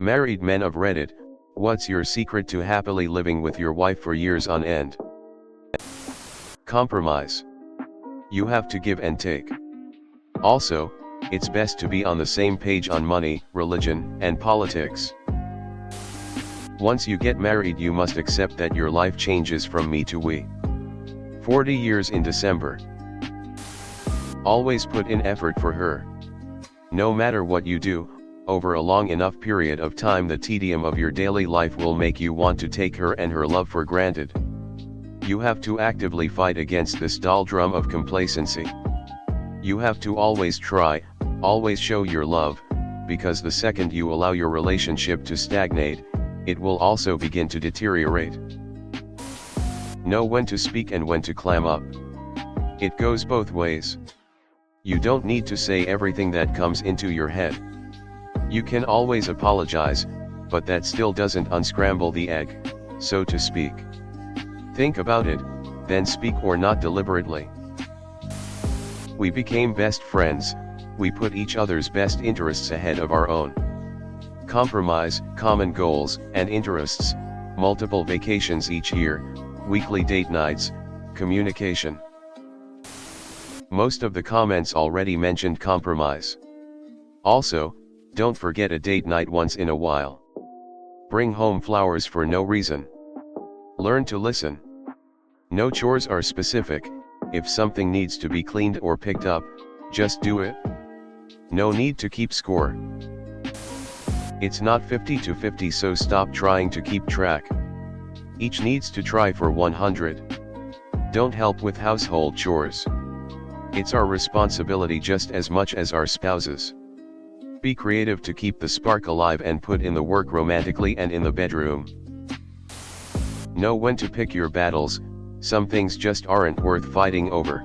Married men of Reddit, what's your secret to happily living with your wife for years on end? Compromise. You have to give and take. Also, it's best to be on the same page on money, religion, and politics. Once you get married, you must accept that your life changes from me to we. 40 years in December. Always put in effort for her. No matter what you do, over a long enough period of time the tedium of your daily life will make you want to take her and her love for granted. You have to actively fight against this doldrum of complacency. You have to always try, always show your love, because the second you allow your relationship to stagnate, it will also begin to deteriorate. Know when to speak and when to clam up. It goes both ways. You don't need to say everything that comes into your head. You can always apologize, but that still doesn't unscramble the egg, so to speak. Think about it, then speak or not deliberately. We became best friends, we put each other's best interests ahead of our own. Compromise, common goals and interests, multiple vacations each year, weekly date nights, communication. Most of the comments already mentioned compromise. Also, don't forget a date night once in a while. Bring home flowers for no reason. Learn to listen. No chores are specific. If something needs to be cleaned or picked up, just do it. No need to keep score. It's not 50-50, so stop trying to keep track. Each needs to try for 100. Don't help with household chores. It's our responsibility just as much as our spouses. Be creative to keep the spark alive and put in the work romantically and in the bedroom. Know when to pick your battles, some things just aren't worth fighting over.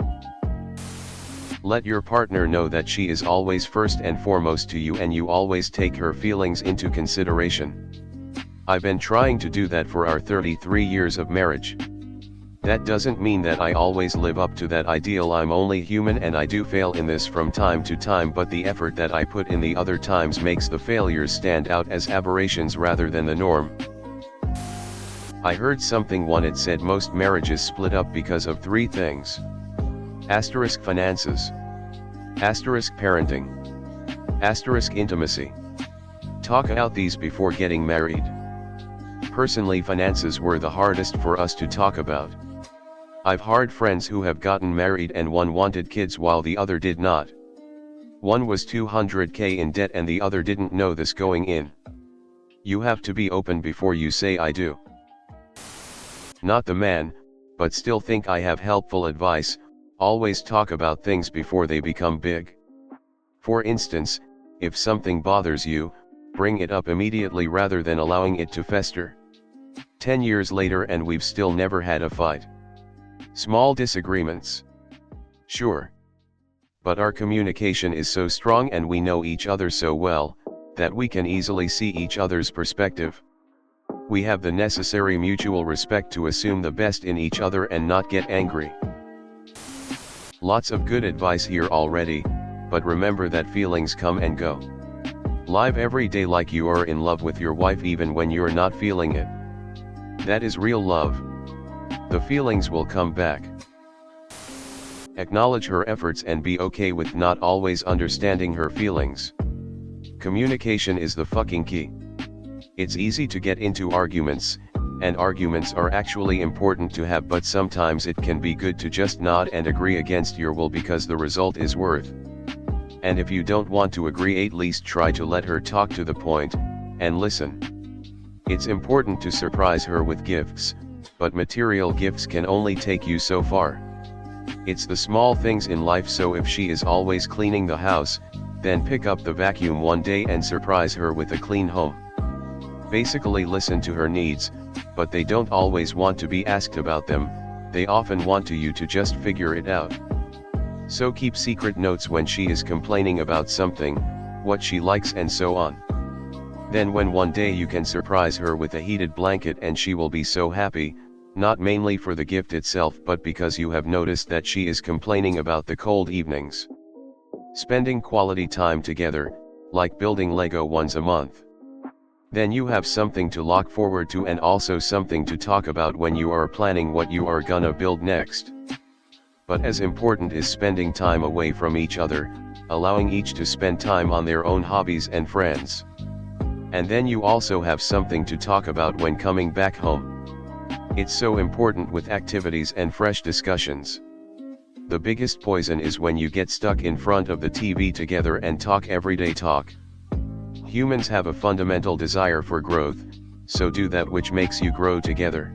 Let your partner know that she is always first and foremost to you and you always take her feelings into consideration. I've been trying to do that for our 33 years of marriage. That doesn't mean that I always live up to that ideal. I'm only human and I do fail in this from time to time, but the effort that I put in the other times makes the failures stand out as aberrations rather than the norm. I heard something one, it said most marriages split up because of three things. Asterisk finances. Asterisk parenting. Asterisk intimacy. Talk out these before getting married. Personally, finances were the hardest for us to talk about. I've had friends who have gotten married and one wanted kids while the other did not. One was $200K in debt and the other didn't know this going in. You have to be open before you say I do. Not the man, but still think I have helpful advice. Always talk about things before they become big. For instance, if something bothers you, bring it up immediately rather than allowing it to fester. 10 years later and we've still never had a fight. Small disagreements. Sure. But our communication is so strong and we know each other so well, that we can easily see each other's perspective. We have the necessary mutual respect to assume the best in each other and not get angry. Lots of good advice here already, but remember that feelings come and go. Live every day like you are in love with your wife even when you're not feeling it. That is real love. The feelings will come back. Acknowledge her efforts and be okay with not always understanding her feelings. Communication is the fucking key. It's easy to get into arguments, and arguments are actually important to have, but sometimes it can be good to just nod and agree against your will because the result is worth. And if you don't want to agree, at least try to let her talk to the point, and listen. It's important to surprise her with gifts, but material gifts can only take you so far. It's the small things in life, so if she is always cleaning the house, then pick up the vacuum one day and surprise her with a clean home. Basically listen to her needs, but they don't always want to be asked about them, they often want you to just figure it out. So keep secret notes when she is complaining about something, what she likes and so on. Then when one day you can surprise her with a heated blanket and she will be so happy, not mainly for the gift itself but because you have noticed that she is complaining about the cold evenings. Spending quality time together, like building Lego once a month. Then you have something to look forward to and also something to talk about when you are planning what you are gonna build next. But as important is spending time away from each other, allowing each to spend time on their own hobbies and friends. And then you also have something to talk about when coming back home. It's so important with activities and fresh discussions. The biggest poison is when you get stuck in front of the TV together and talk everyday talk. Humans have a fundamental desire for growth, so do that which makes you grow together.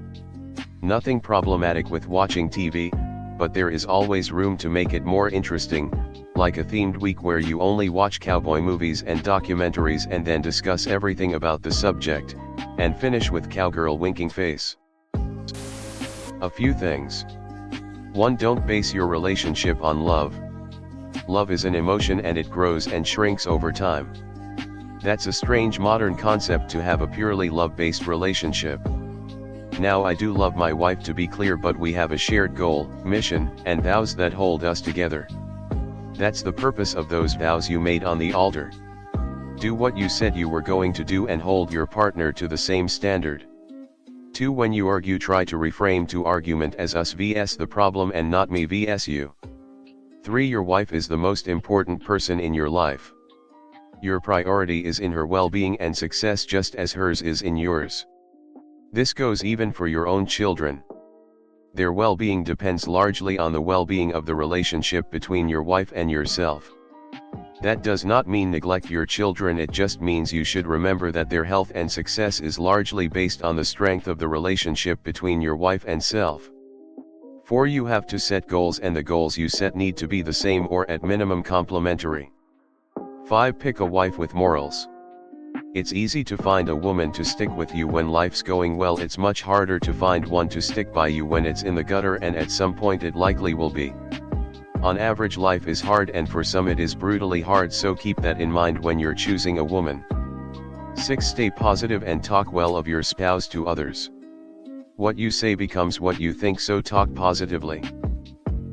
Nothing problematic with watching TV, but there is always room to make it more interesting, like a themed week where you only watch cowboy movies and documentaries and then discuss everything about the subject, and finish with cowgirl winking face. A few things. 1. Don't base your relationship on love. Love is an emotion and it grows and shrinks over time. That's a strange modern concept to have a purely love-based relationship. Now I do love my wife to be clear, but we have a shared goal, mission, and vows that hold us together. That's the purpose of those vows you made on the altar. Do what you said you were going to do and hold your partner to the same standard. 2. When you argue, try to reframe to argument as us vs the problem and not me vs you. 3. Your wife is the most important person in your life. Your priority is in her well-being and success just as hers is in yours. This goes even for your own children. Their well-being depends largely on the well-being of the relationship between your wife and yourself. That does not mean neglect your children, it just means you should remember that their health and success is largely based on the strength of the relationship between your wife and self. 4. You have to set goals and the goals you set need to be the same or at minimum complementary. 5. Pick a wife with morals. It's easy to find a woman to stick with you when life's going well, it's much harder to find one to stick by you when it's in the gutter, and at some point it likely will be. On average, life is hard, and for some it is brutally hard, so keep that in mind when you're choosing a woman. 6. Stay positive and talk well of your spouse to others. What you say becomes what you think, so talk positively.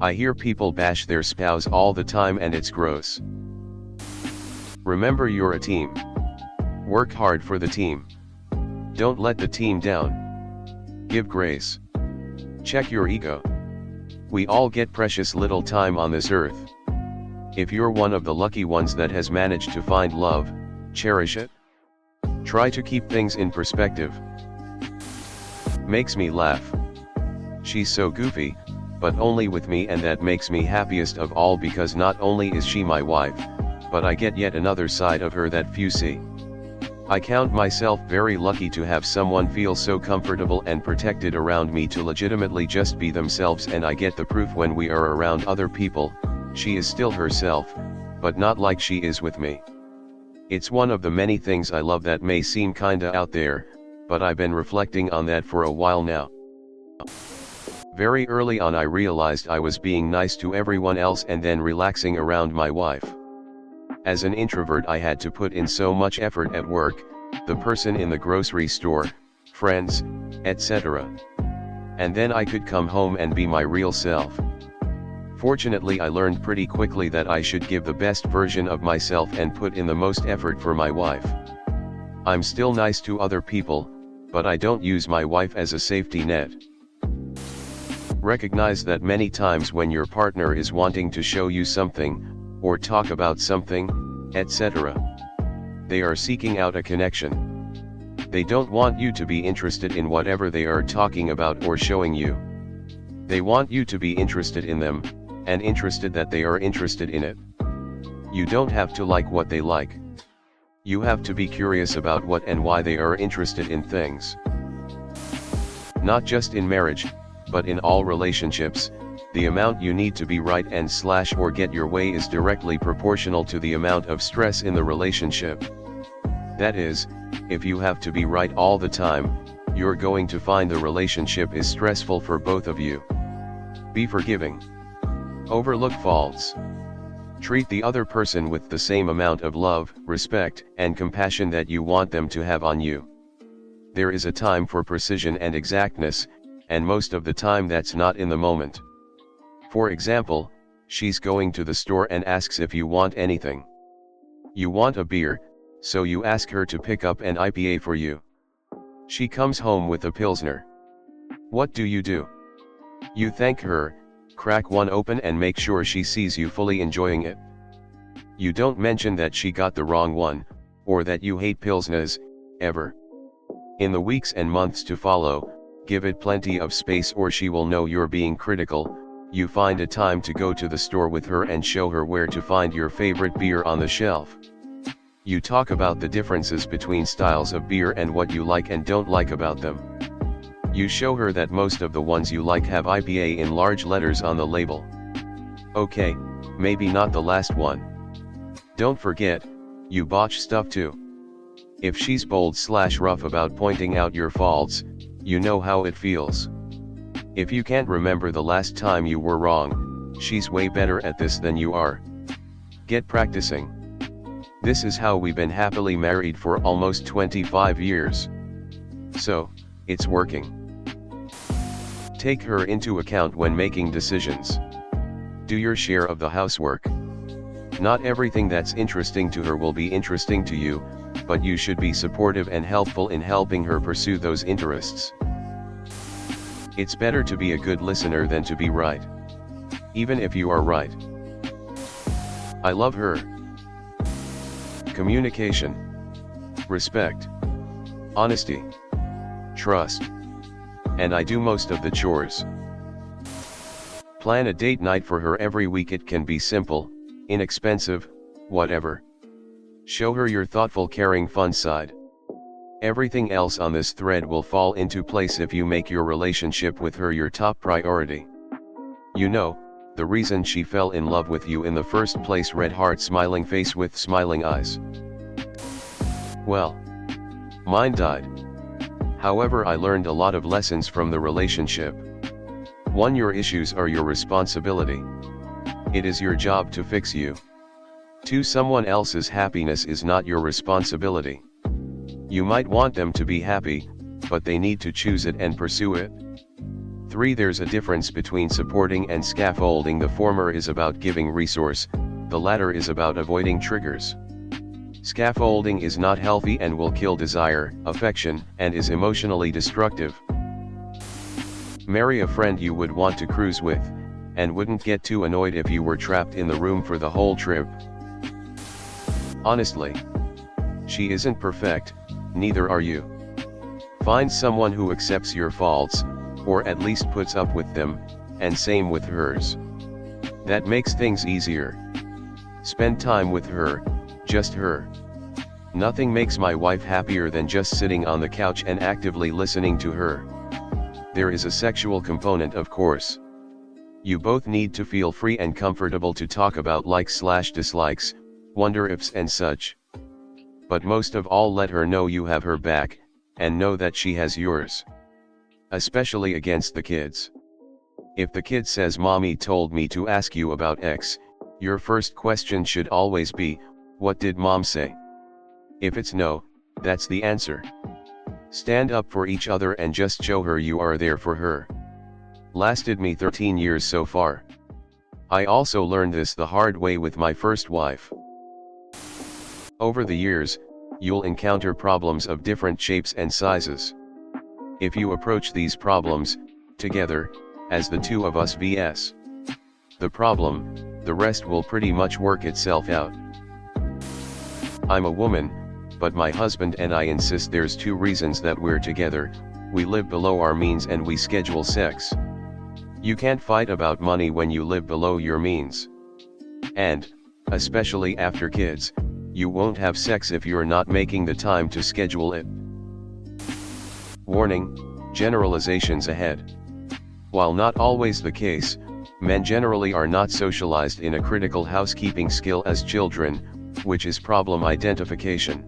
I hear people bash their spouse all the time and it's gross. Remember, you're a team. Work hard for the team. Don't let the team down. Give grace. Check your ego. We all get precious little time on this earth. If you're one of the lucky ones that has managed to find love, cherish it. Try to keep things in perspective. Makes me laugh. She's so goofy, but only with me, and that makes me happiest of all, because not only is she my wife, but I get yet another side of her that few see. I count myself very lucky to have someone feel so comfortable and protected around me to legitimately just be themselves, and I get the proof when we are around other people. She is still herself, but not like she is with me. It's one of the many things I love that may seem kinda out there, but I've been reflecting on that for a while now. Very early on I realized I was being nice to everyone else and then relaxing around my wife. As an introvert, I had to put in so much effort at work, the person in the grocery store, friends, etc. And then I could come home and be my real self. Fortunately, I learned pretty quickly that I should give the best version of myself and put in the most effort for my wife. I'm still nice to other people, but I don't use my wife as a safety net. Recognize that many times when your partner is wanting to show you something, or talk about something, etc., they are seeking out a connection. They don't want you to be interested in whatever they are talking about or showing you. They want you to be interested in them, and interested that they are interested in it. You don't have to like what they like. You have to be curious about what and why they are interested in things. Not just in marriage, but in all relationships. The amount you need to be right and / or get your way is directly proportional to the amount of stress in the relationship. That is, if you have to be right all the time, you're going to find the relationship is stressful for both of you. Be forgiving. Overlook faults. Treat the other person with the same amount of love, respect, and compassion that you want them to have on you. There is a time for precision and exactness, and most of the time that's not in the moment. For example, she's going to the store and asks if you want anything. You want a beer, so you ask her to pick up an IPA for you. She comes home with a Pilsner. What do? You thank her, crack one open and make sure she sees you fully enjoying it. You don't mention that she got the wrong one, or that you hate Pilsners, ever. In the weeks and months to follow, give it plenty of space or she will know you're being critical. You find a time to go to the store with her and show her where to find your favorite beer on the shelf. You talk about the differences between styles of beer and what you like and don't like about them. You show her that most of the ones you like have IPA in large letters on the label. Okay, maybe not the last one. Don't forget, you botch stuff too. If she's bold/rough about pointing out your faults, you know how it feels. If you can't remember the last time you were wrong, she's way better at this than you are. Get practicing. This is how we've been happily married for almost 25 years. So, it's working. Take her into account when making decisions. Do your share of the housework. Not everything that's interesting to her will be interesting to you, but you should be supportive and helpful in helping her pursue those interests. It's better to be a good listener than to be right. Even if you are right. I love her. Communication. Respect. Honesty. Trust. And I do most of the chores. Plan a date night for her every week. It can be simple, inexpensive, whatever. Show her your thoughtful, caring, fun side. Everything else on this thread will fall into place if you make your relationship with her your top priority. You know, the reason she fell in love with you in the first place. Red heart, smiling face with smiling eyes. Well, mine died. However, I learned a lot of lessons from the relationship. 1. Your issues are your responsibility. It is your job to fix you. 2. Someone else's happiness is not your responsibility. You might want them to be happy, but they need to choose it and pursue it. 3. There's a difference between supporting and scaffolding. The former is about giving resource, the latter is about avoiding triggers. Scaffolding is not healthy and will kill desire, affection, and is emotionally destructive. Marry a friend you would want to cruise with, and wouldn't get too annoyed if you were trapped in the room for the whole trip. Honestly, she isn't perfect, neither are you. Find someone who accepts your faults, or at least puts up with them, and same with hers. That makes things easier. Spend time with her, just her. Nothing makes my wife happier than just sitting on the couch and actively listening to her. There is a sexual component, of course. You both need to feel free and comfortable to talk about likes/dislikes, wonder ifs and such. But most of all, let her know you have her back, and know that she has yours. Especially against the kids. If the kid says, "Mommy told me to ask you about X," your first question should always be, "What did Mom say?" If it's no, that's the answer. Stand up for each other and just show her you are there for her. Lasted me 13 years so far. I also learned this the hard way with my first wife. Over the years, you'll encounter problems of different shapes and sizes. If you approach these problems, together, as the two of us vs. the problem, the rest will pretty much work itself out. I'm a woman, but my husband and I insist there's 2 reasons that we're together: we live below our means and we schedule sex. You can't fight about money when you live below your means. And, especially after kids, you won't have sex if you're not making the time to schedule it. Warning, generalizations ahead. While not always the case, men generally are not socialized in a critical housekeeping skill as children, which is problem identification.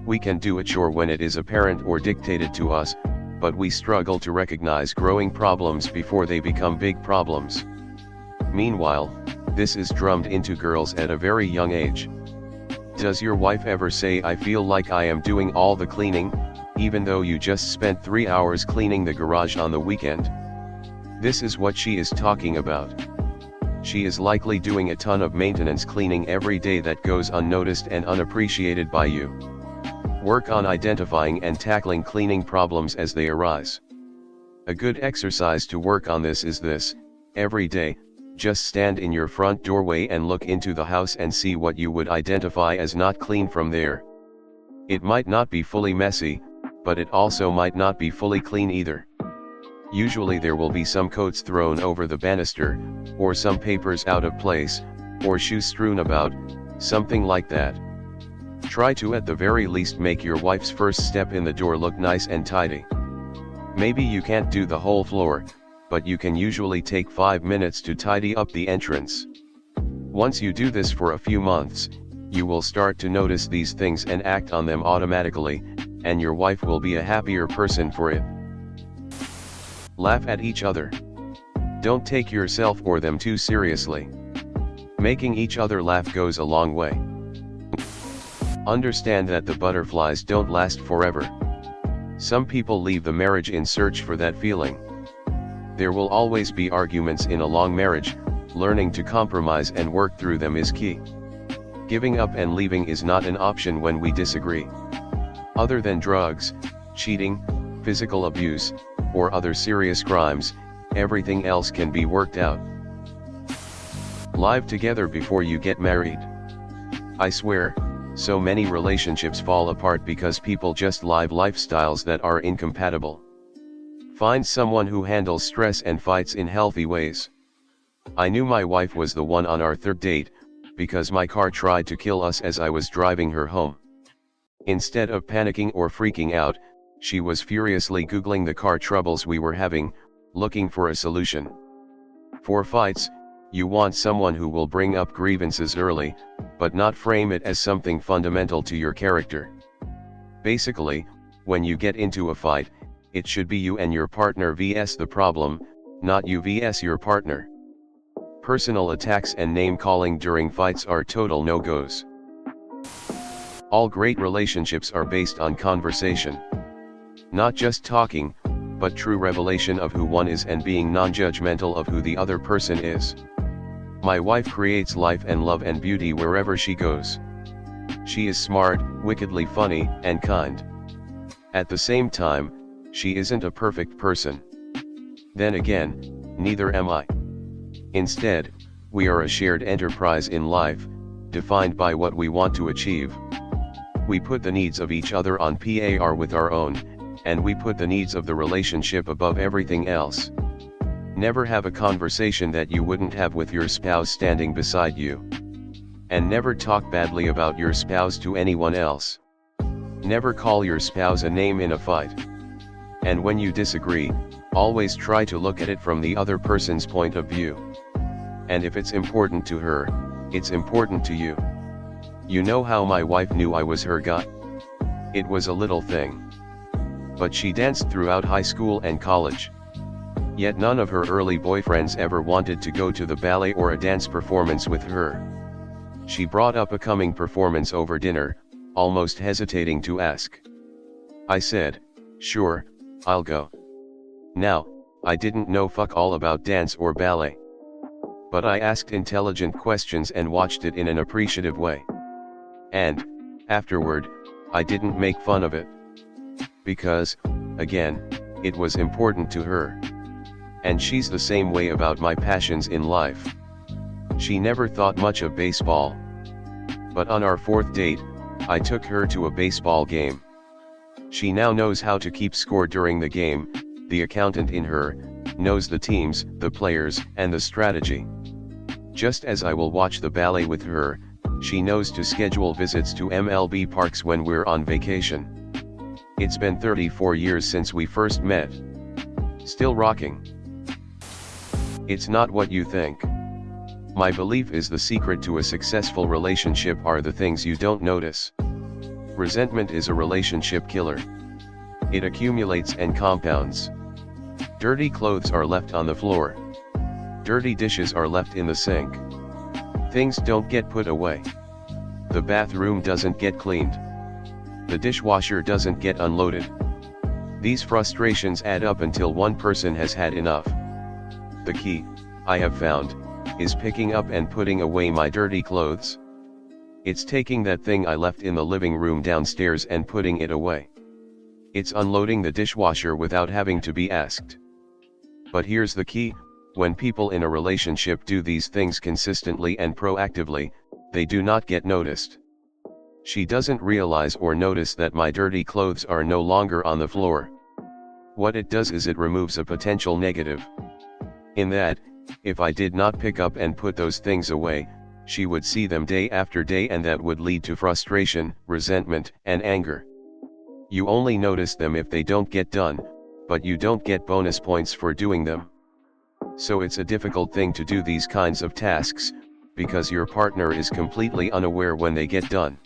We can do a chore when it is apparent or dictated to us, but we struggle to recognize growing problems before they become big problems. Meanwhile, this is drummed into girls at a very young age. Does your wife ever say, "I feel like I am doing all the cleaning," even though you just spent 3 hours cleaning the garage on the weekend? This is what she is talking about. She is likely doing a ton of maintenance cleaning every day that goes unnoticed and unappreciated by you. Work on identifying and tackling cleaning problems as they arise. A good exercise to work on this is this: every day, just stand in your front doorway and look into the house and see what you would identify as not clean from there. It might not be fully messy, but it also might not be fully clean either. Usually there will be some coats thrown over the banister, or some papers out of place, or shoes strewn about, something like that. Try to at the very least make your wife's first step in the door look nice and tidy. Maybe you can't do the whole floor, but you can usually take 5 minutes to tidy up the entrance. Once you do this for a few months, you will start to notice these things and act on them automatically, and your wife will be a happier person for it. Laugh at each other. Don't take yourself or them too seriously. Making each other laugh goes a long way. Understand that the butterflies don't last forever. Some people leave the marriage in search for that feeling. There will always be arguments in a long marriage. Learning to compromise and work through them is key. Giving up and leaving is not an option when we disagree. Other than drugs, cheating, physical abuse, or other serious crimes, everything else can be worked out. Live together before you get married. I swear, so many relationships fall apart because people just live lifestyles that are incompatible. Find someone who handles stress and fights in healthy ways. I knew my wife was the one on our third date, because my car tried to kill us as I was driving her home. Instead of panicking or freaking out, she was furiously Googling the car troubles we were having, looking for a solution. For fights, you want someone who will bring up grievances early, but not frame it as something fundamental to your character. Basically, when you get into a fight, it should be you and your partner vs the problem, not you vs your partner. Personal attacks and name-calling during fights are total no-goes. All great relationships are based on conversation. Not just talking, but true revelation of who one is and being non-judgmental of who the other person is. My wife creates life and love and beauty wherever she goes. She is smart, wickedly funny, and kind. At the same time, she isn't a perfect person. Then again, neither am I. Instead, we are a shared enterprise in life, defined by what we want to achieve. We put the needs of each other on par with our own, and we put the needs of the relationship above everything else. Never have a conversation that you wouldn't have with your spouse standing beside you. And never talk badly about your spouse to anyone else. Never call your spouse a name in a fight. And when you disagree, always try to look at it from the other person's point of view. And if it's important to her, it's important to you. You know how my wife knew I was her guy? It was a little thing. But she danced throughout high school and college. Yet none of her early boyfriends ever wanted to go to the ballet or a dance performance with her. She brought up a coming performance over dinner, almost hesitating to ask. I said, "Sure, I'll go." Now, I didn't know fuck all about dance or ballet. But I asked intelligent questions and watched it in an appreciative way. And, afterward, I didn't make fun of it. Because, again, it was important to her. And she's the same way about my passions in life. She never thought much of baseball. But on our fourth date, I took her to a baseball game. She now knows how to keep score during the game. The accountant in her knows the teams, the players, and the strategy. Just as I will watch the ballet with her, she knows to schedule visits to MLB parks when we're on vacation. It's been 34 years since we first met. Still rocking. It's not what you think. My belief is the secret to a successful relationship are the things you don't notice. Resentment is a relationship killer. It accumulates and compounds. Dirty clothes are left on the floor. Dirty dishes are left in the sink. Things don't get put away. The bathroom doesn't get cleaned. The dishwasher doesn't get unloaded. These frustrations add up until one person has had enough. The key, I have found, is picking up and putting away my dirty clothes. It's taking that thing I left in the living room downstairs and putting it away. It's unloading the dishwasher without having to be asked. But here's the key: when people in a relationship do these things consistently and proactively, they do not get noticed. She doesn't realize or notice that my dirty clothes are no longer on the floor. What it does is it removes a potential negative. In that, if I did not pick up and put those things away, she would see them day after day, and that would lead to frustration, resentment, and anger. You only notice them if they don't get done, but you don't get bonus points for doing them. So it's a difficult thing to do these kinds of tasks, because your partner is completely unaware when they get done.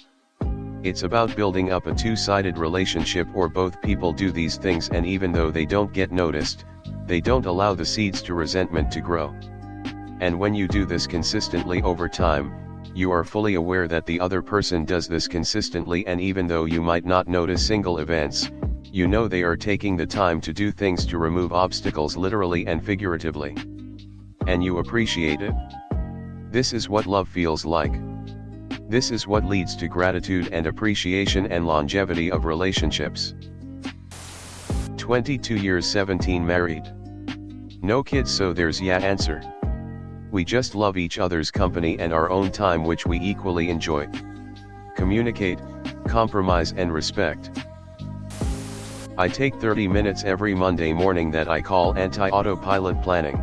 It's about building up a two-sided relationship, or both people do these things, and even though they don't get noticed, they don't allow the seeds to resentment to grow. And when you do this consistently over time, you are fully aware that the other person does this consistently, and even though you might not notice single events, you know they are taking the time to do things to remove obstacles literally and figuratively. And you appreciate it. This is what love feels like. This is what leads to gratitude and appreciation and longevity of relationships. 22 years 17 married. No kids, so there's yeah answer. We just love each other's company and our own time, which we equally enjoy. Communicate, compromise and respect. I take 30 minutes every Monday morning that I call anti-autopilot planning.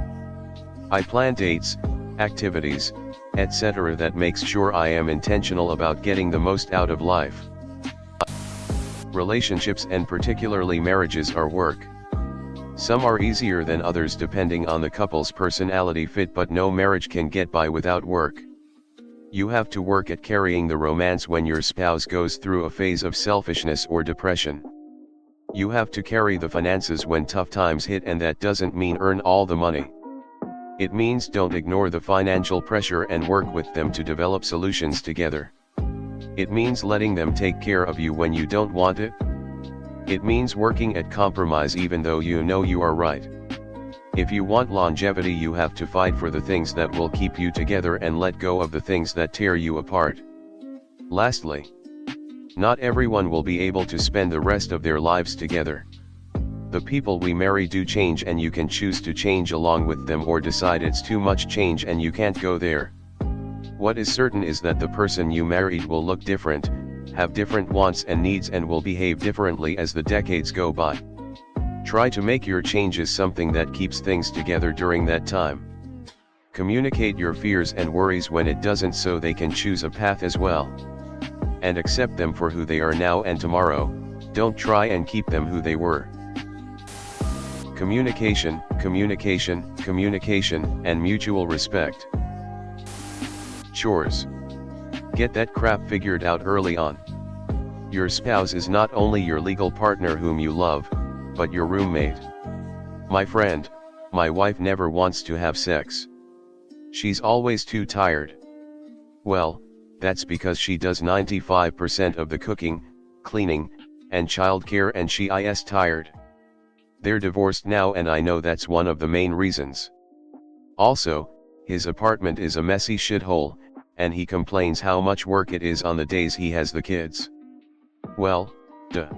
I plan dates, activities, etc. that makes sure I am intentional about getting the most out of life. Relationships, and particularly marriages, are work. Some are easier than others depending on the couple's personality fit, but no marriage can get by without work. You have to work at carrying the romance when your spouse goes through a phase of selfishness or depression. You have to carry the finances when tough times hit, and that doesn't mean earn all the money. It means don't ignore the financial pressure and work with them to develop solutions together. It means letting them take care of you when you don't want it. It means working at compromise even though you know you are right. If you want longevity, you have to fight for the things that will keep you together and let go of the things that tear you apart. Lastly, not everyone will be able to spend the rest of their lives together. The people we marry do change, and you can choose to change along with them, or decide it's too much change and you can't go there. What is certain is that the person you married will look different, have different wants and needs, and will behave differently as the decades go by. Try to make your changes something that keeps things together during that time. Communicate your fears and worries when it doesn't, so they can choose a path as well. And accept them for who they are now and tomorrow. Don't try and keep them who they were. Communication, communication, communication, and mutual respect. Chores. Get that crap figured out early on. Your spouse is not only your legal partner whom you love, but your roommate. My friend, my wife never wants to have sex. She's always too tired. Well, that's because she does 95% of the cooking, cleaning, and childcare, and she is tired. They're divorced now, and I know that's one of the main reasons. Also, his apartment is a messy shithole, and he complains how much work it is on the days he has the kids. Well, duh.